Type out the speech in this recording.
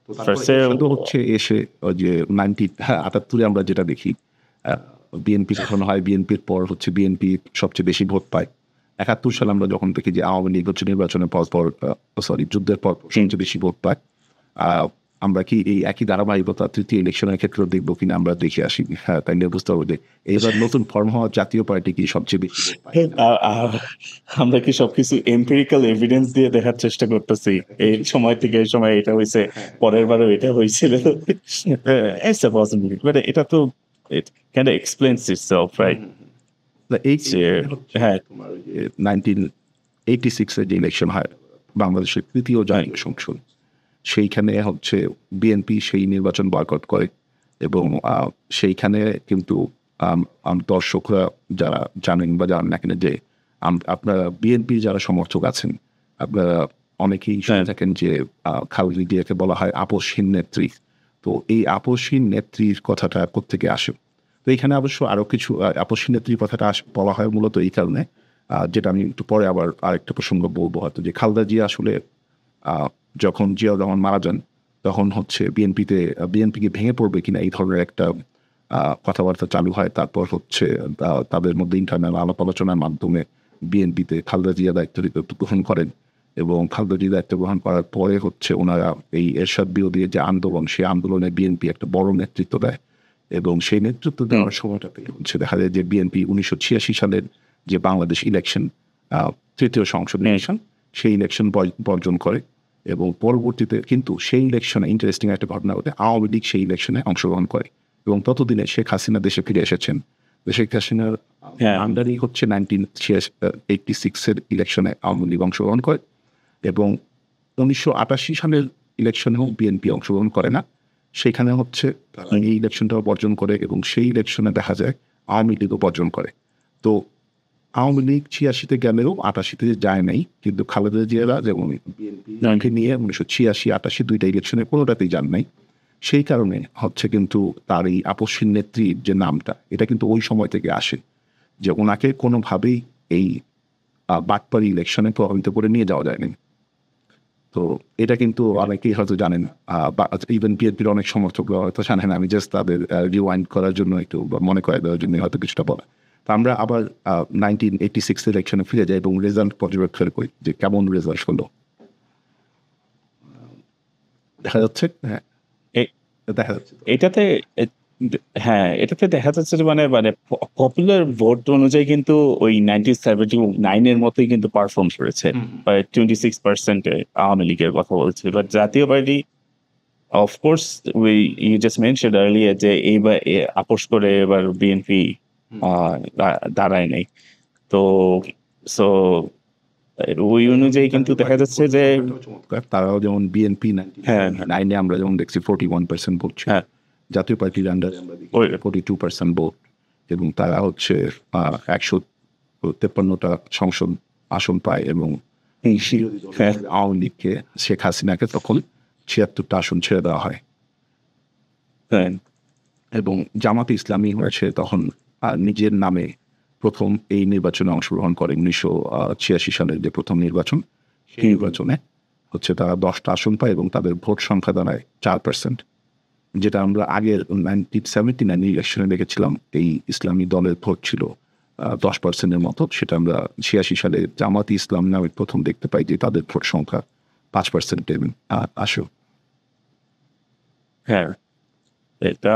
ফার্স্টে শুধু হচ্ছে এসে ওই যে 1978 আমরা যেটা দেখি, বিএনপি যখন হয়, বিএনপির পর হচ্ছে বিএনপি সবচেয়ে বেশি ভোট পায়। 71 সালে আমরা যখন দেখি যে আওয়ামী লীগ হচ্ছে নির্বাচনের পর যুদ্ধের পর সবচেয়ে বেশি ভোট পায়। আমরা কি এই একই ধারাবাহিকতা তৃতীয় ইলেকশনের ক্ষেত্রেও দেখবো কিনা আমরা দেখে আসি। হ্যাঁ, তাই নিয়ে বুঝতে হবে যে এবার নতুন ফর্ম হওয়া জাতীয় পার্টি কি সবচেয়ে বেশি ভোট পায়। আমরা কি সবকিছু এম্পিরিক্যাল এভিডেন্স দিয়ে দেখার চেষ্টা করতেছি এই সময় থেকে এই সময় এটা হয়েছে, পরের বারও এটা হয়েছিল। It's a possibility, but এটা তো it kind of explains itself, right? এই হ্যাঁ 1986 যে ইলেকশন হয় বাংলাদেশের তৃতীয় জাতীয় সংসদ, সেইখানে হচ্ছে বিএনপি সেই নির্বাচন বয়কট করে এবং সেইখানে কিন্তু দর্শকরা যারা জানেন বা জানেন না কিনা যে আপনারা বিএনপির যারা সমর্থক আছেন, আপনারা অনেকেই শুনে থাকেন যে খালেদা জিয়াকে বলা হয় আপসহীন নেত্রী। তো এই আপসহীন নেত্রীর কথাটা কোত্থেকে আসে? তো এখানে অবশ্য আরও কিছু আপসহীন নেত্রীর কথাটা বলা হয় মূলত এই কারণে, যেটা আমি একটু পরে আবার আরেকটা প্রসঙ্গ বলবো হয়তো, যে খালেদা জিয়া আসলে যখন জিয়াউর রহমান মারা যান তখন হচ্ছে বিএনপিকে ভেঙে পড়বে কিনা এই ধরনের একটা কথাবার্তা চালু হয়। তারপর হচ্ছে তাদের মধ্যে ইন্টারনাল আলাপ আলোচনার মাধ্যমে বিএনপিতে খালেদা জিয়া দায়িত্ব গ্রহণ করেন এবং খালেদা জিয়া দায়িত্ব গ্রহণ করার পরে হচ্ছে ওনারা এই এরশাদ বিরোধী যে আন্দোলন, সেই আন্দোলনে বিএনপি একটা বড় নেতৃত্ব দেয় এবং সেই নেতৃত্ব দেওয়ার সময়টাতে হচ্ছে দেখা যায় যে বিএনপি 1986 সালের যে বাংলাদেশ ইলেকশন, তৃতীয় সংসদ ইলেকশন, সেই ইলেকশন বর্জন করে এবং পরবর্তীতে কিন্তু সেই ইলেকশনে ইন্টারেস্টিং একটা ঘটনা ঘটে, আওয়ামী লীগ সেই ইলেকশনে অংশগ্রহণ করে এবং ততদিনে শেখ হাসিনা দেশে ফিরে এসেছেন। শেখ হাসিনার আন্ডারেই হচ্ছে 1986 ইলেকশনে আওয়ামী লীগ অংশগ্রহণ করে এবং 1988 সালের ইলেকশনেও বিএনপি অংশগ্রহণ করে না। সেখানে হচ্ছে এই ইলেকশনটাও বর্জন করে এবং সেই ইলেকশনে দেখা যায় আওয়ামী লীগও বর্জন করে। তো আওয়ামী লীগ 86-তে গেলেও 88-তে যায় নাই, কিন্তু খালেদা জিয়ারা যেমন বিএনপি নিয়ে 1986-88 দুইটা ইলেকশনে কোনোটাতেই যান নাই। সেই কারণে হচ্ছে কিন্তু তার এই আপসহীন নেত্রীর যে নামটা, এটা কিন্তু ওই সময় থেকে আসে যে ওনাকে কোনোভাবেই এই বাটপাড়ি ইলেকশনে প্রভাবিত করে নিয়ে যাওয়া যায়নি। তো এটা কিন্তু অনেকেই হয়তো জানেন, ইভেন বিএনপির অনেক সমর্থকরা হয়তো জানেন। আমি জাস্ট তাদের রিওয়াইন্ড করার জন্য একটু মনে করে দেওয়ার জন্য হয়তো কিছুটা বলা। তো আমরা আবার 1986 ইলেকশনে ফিরে যাই এবং রেজাল্ট পর্যবেক্ষণ করি যে কেমন রেজাল্ট হলো। দেখা যাচ্ছে এটাতে এটাতে দেখা যাচ্ছে যে মানে পপুলার ভোট অনুযায়ী কিন্তু ওই 1979 মতোই কিন্তু পারফর্ম করেছে, 26% আওয়ামী লীগের কথা বলছে। But Jatiya Party of course you just mentioned earlier যে এইবার আপোষ করে এবার বিএনপি দাঁড়ায় নাই। তো সো ওই অনুযায়ী কিন্তু দেখা যাচ্ছে যে তারাও যেমন বিএনপি 9-এ আমরা যেমন দেখছি 41% ভোট ছিল, জাতীয় পার্টির আন্ডারে 42% ভোট এবং তারা হচ্ছে 153টা সংসদ আসন পায় এবং আওয়ামী লীগকে, শেখ হাসিনাকে তখন 76টা আসন ছেড়ে দেওয়া হয় এবং জামাতে ইসলামী হয়েছে তখন নিজের নামে প্রথম এই নির্বাচনে অংশগ্রহণ করে। 1986 সালের যে প্রথম নির্বাচন, সেই নির্বাচনে হচ্ছে তারা 10টা আসন পায় এবং তাদের ভোট সংখ্যা দাঁড়ায় 4%, যেটা আমরা আগের 1979 ইলেকশনে দেখেছিলাম এই ইসলামী দলের ভোট ছিল 10%-এর মতো। সেটা আমরা 86 সালে জামাতে ইসলাম নামে প্রথম দেখতে পাই যে তাদের ভোট সংখ্যা 5% আসে। এটা